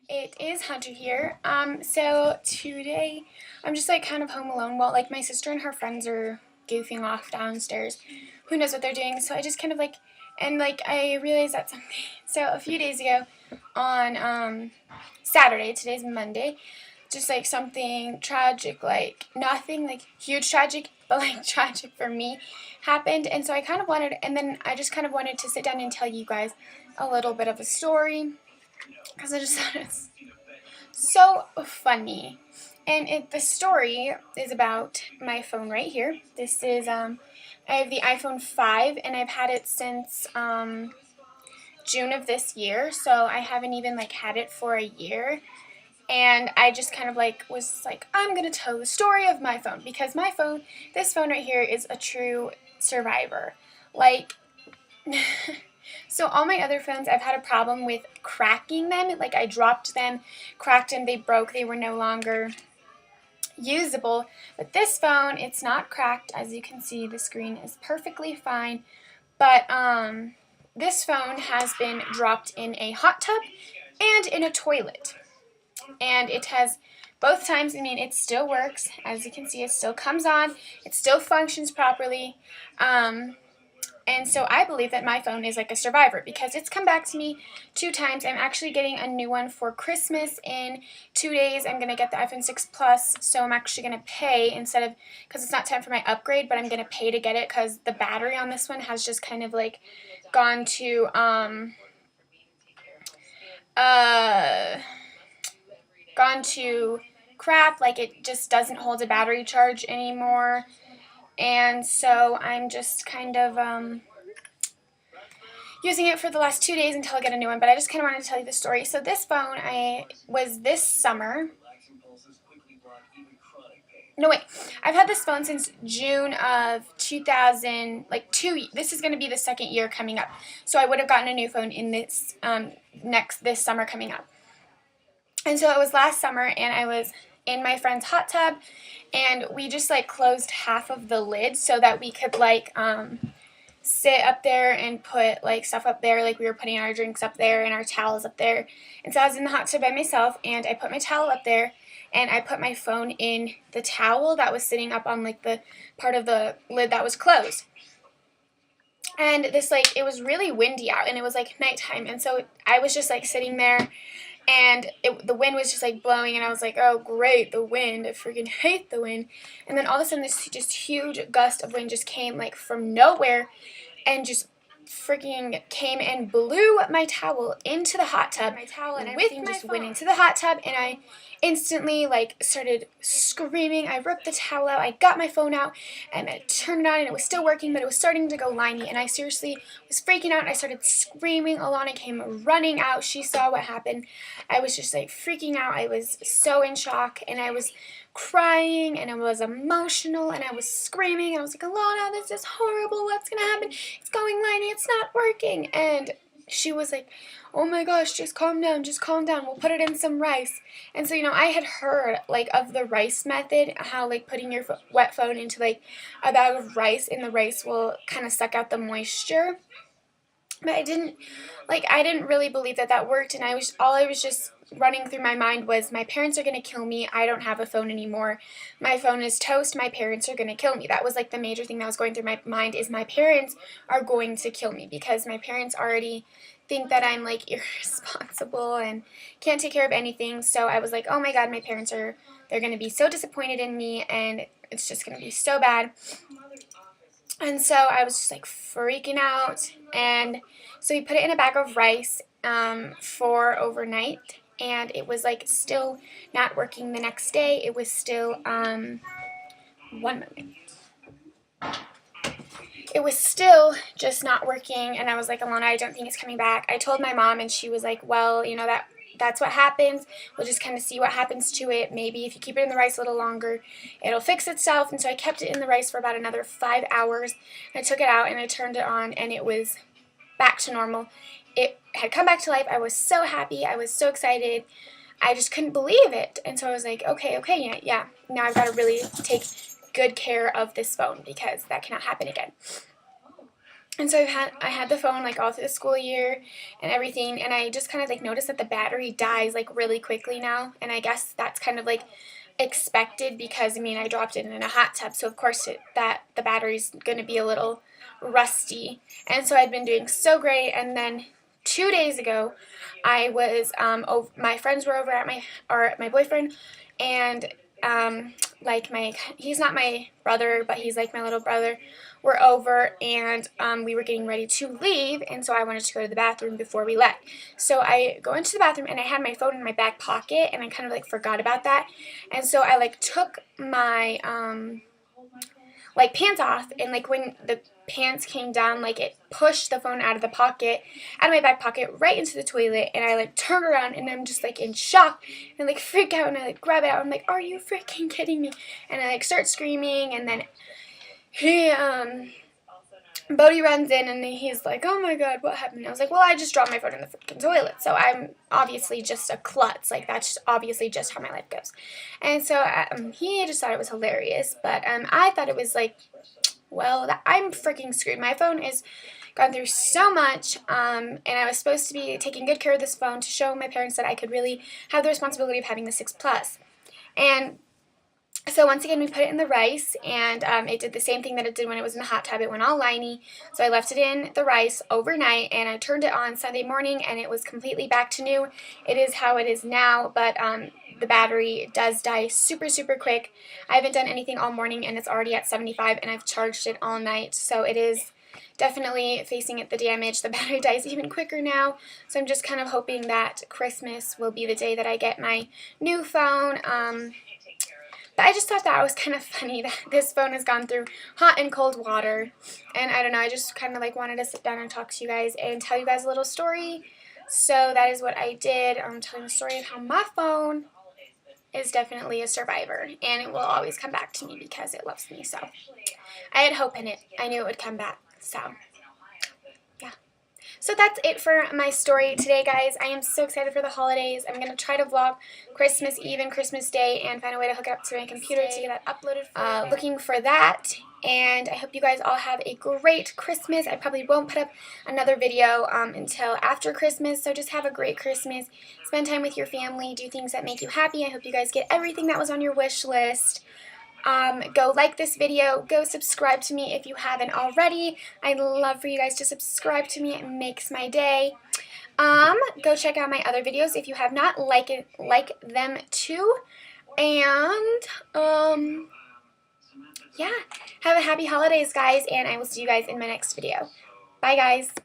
It is Hunter here. So today I'm just like kind of home alone. Well, like my sister and her friends are goofing off downstairs. Who knows what they're doing? So I just kind of like, and like I realized that something. So a few days ago on Saturday, today's Monday, just like something tragic, like nothing like huge tragic, but like tragic for me happened. And so I kind of wanted, and then I just kind of wanted to sit down and tell you guys a little bit of a story because I just thought it's so funny. And the story is about my phone right here. This is I have the iPhone 5 and I've had it since June of this year, so I haven't even like had it for a year. And I just kind of like was like, I'm gonna tell the story of my phone because my phone, this phone right here, is a true survivor. Like so all my other phones, I've had a problem with cracking them. Like I dropped them, cracked them, they broke, they were no longer usable. But this phone, it's not cracked. As you can see, the screen is perfectly fine. But this phone has been dropped in a hot tub and in a toilet. And it has both times, I mean, it still works. As you can see, it still comes on. It still functions properly. And so I believe that my phone is like a survivor because it's come back to me 2 times. I'm actually getting a new one for Christmas in 2 days. I'm going to get the iPhone 6 Plus, so I'm actually going to pay instead of, because it's not time for my upgrade, but I'm going to pay to get it because the battery on this one has just kind of like gone to, crap. Like it just doesn't hold a battery charge anymore. And so I'm just kind of using it for the last 2 days until I get a new one. But I just kind of wanted to tell you the story. So this phone was this summer. No, wait. I've had this phone since June of 2000, like this is going to be the second year coming up. So I would have gotten a new phone in this this summer coming up. And so it was last summer, and I was in my friend's hot tub, and we just like closed half of the lid so that we could like sit up there and put like stuff up there, like we were putting our drinks up there and our towels up there. And so I was in the hot tub by myself, and I put my towel up there, and I put my phone in the towel that was sitting up on like the part of the lid that was closed. And this like, it was really windy out, and it was like nighttime, and so I was just like sitting there, and the wind was just like blowing, and I was like, oh great, the wind, I freaking hate the wind. And then all of a sudden this just huge gust of wind just came like from nowhere and just freaking came and blew my towel into the hot tub. My towel and everything just went into the hot tub, and I instantly like started screaming. I ripped the towel out, I got my phone out, and I turned it on, and it was still working, but it was starting to go liney, and I seriously was freaking out, and I started screaming. Alana came running out. She saw what happened. I was just like freaking out. I was so in shock, and I was crying, and I was emotional, and I was screaming. I was like, Alana, this is horrible. What's gonna happen? It's going liney. It's not working. And she was like, oh my gosh, just calm down, we'll put it in some rice. And so, you know, I had heard like of the rice method, how like putting your wet phone into like a bag of rice, and the rice will kind of suck out the moisture. But I didn't really believe that worked, and all I was just running through my mind was, my parents are going to kill me. I don't have a phone anymore. My phone is toast. My parents are going to kill me. That was like the major thing that was going through my mind, is my parents are going to kill me, because my parents already think that I'm like irresponsible and can't take care of anything. So I was like, oh my god, my parents they're going to be so disappointed in me, and it's just going to be so bad. And so I was just like freaking out, and so we put it in a bag of rice for overnight, and it was like still not working the next day. It was still, one moment. It was still just not working, and I was like, Alana, I don't think it's coming back. I told my mom, and she was like, well, you know, that's what happens. We'll just kind of see what happens to it. Maybe if you keep it in the rice a little longer, it'll fix itself. And so I kept it in the rice for about another 5 hours. And I took it out, and I turned it on, and it was back to normal. It had come back to life. I was so happy. I was so excited. I just couldn't believe it. And so I was like, okay, yeah. Now I've got to really take good care of this phone, because that cannot happen again. And so I had the phone like all through the school year and everything, and I just kind of like noticed that the battery dies like really quickly now, and I guess that's kind of like expected because I mean I dropped it in a hot tub, so of course that the battery's going to be a little rusty. And so I'd been doing so great, and then 2 days ago I was my friends were over at my boyfriend, and like he's not my brother, but he's like my little brother, were over, and we were getting ready to leave, and so I wanted to go to the bathroom before we left. So I go into the bathroom, and I had my phone in my back pocket, and I kind of like forgot about that, and so I like took my like pants off, and like when the pants came down, like it pushed the phone out of the pocket, out of my back pocket, right into the toilet, and I like turn around, and I'm just like in shock, and like freak out, and I like grab it out, I'm like, are you freaking kidding me? And I like start screaming, and then he Bodie runs in, and he's like, oh my god, what happened? And I was like, well, I just dropped my phone in the freaking toilet, so I'm obviously just a klutz, like that's obviously just how my life goes. And so he just thought it was hilarious, but I thought it was like, well, I'm freaking screwed. My phone is gone through so much, and I was supposed to be taking good care of this phone to show my parents that I could really have the responsibility of having the 6 Plus. And so once again, we put it in the rice, and it did the same thing that it did when it was in the hot tub. It went all liney, so I left it in the rice overnight, and I turned it on Sunday morning, and it was completely back to new. It is how it is now, but the battery does die super, super quick. I haven't done anything all morning, and it's already at 75, and I've charged it all night, so it is definitely facing it the damage. The battery dies even quicker now, so I'm just kind of hoping that Christmas will be the day that I get my new phone. But I just thought that was kind of funny that this phone has gone through hot and cold water. And I don't know, I just kind of like wanted to sit down and talk to you guys and tell you guys a little story. So that is what I did. I'm telling the story of how my phone is definitely a survivor. And it will always come back to me because it loves me. So I had hope in it. I knew it would come back. So yeah. So that's it for my story today, guys. I am so excited for the holidays. I'm going to try to vlog Christmas Eve and Christmas Day and find a way to hook it up to my computer to get that uploaded. Looking for that. And I hope you guys all have a great Christmas. I probably won't put up another video until after Christmas. So just have a great Christmas. Spend time with your family. Do things that make you happy. I hope you guys get everything that was on your wish list. Go like this video, go subscribe to me if you haven't already. I'd love for you guys to subscribe to me. It makes my day. Go check out my other videos if you have not, like them too. And, yeah, have a happy holidays, guys, and I will see you guys in my next video. Bye, guys.